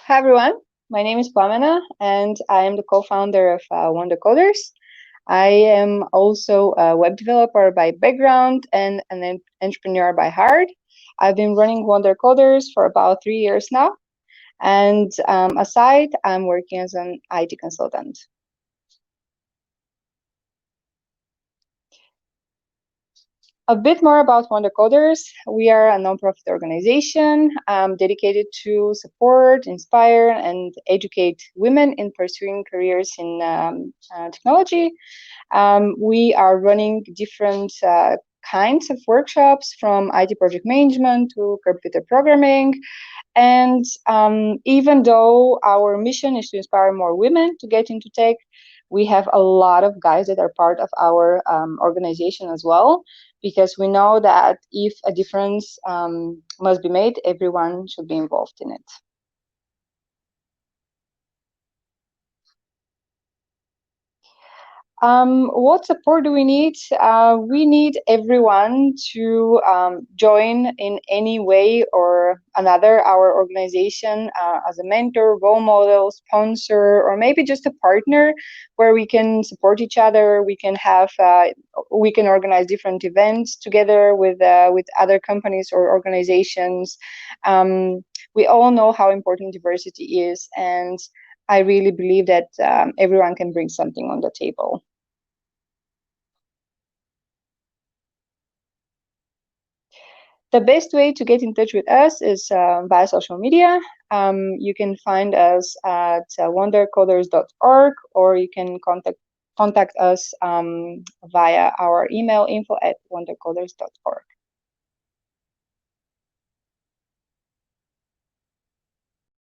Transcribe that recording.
Hi everyone, my name is Plamena and I am the co-founder of WonderCoders. I am also a web developer by background and an entrepreneur by heart. I've been running WonderCoders for about 3 years now, and aside, I'm working as an IT consultant. A bit more about WonderCoders. We are a nonprofit organization dedicated to support, inspire, and educate women in pursuing careers in technology. We are running different kinds of workshops, from IT project management to computer programming. And even though our mission is to inspire more women to get into tech, we have a lot of guys that are part of our organization as well, because we know that if a difference must be made, everyone should be involved in it. What support do we need? We need everyone to join in any way or another our organization as a mentor, role model, sponsor, or maybe just a partner where we can support each other. We can have, we can organize different events together with other companies or organizations. We all know how important diversity is, and I really believe that everyone can bring something on the table. The best way to get in touch with us is via social media. You can find us at wondercoders.org, or you can contact us via our email info@wondercoders.org.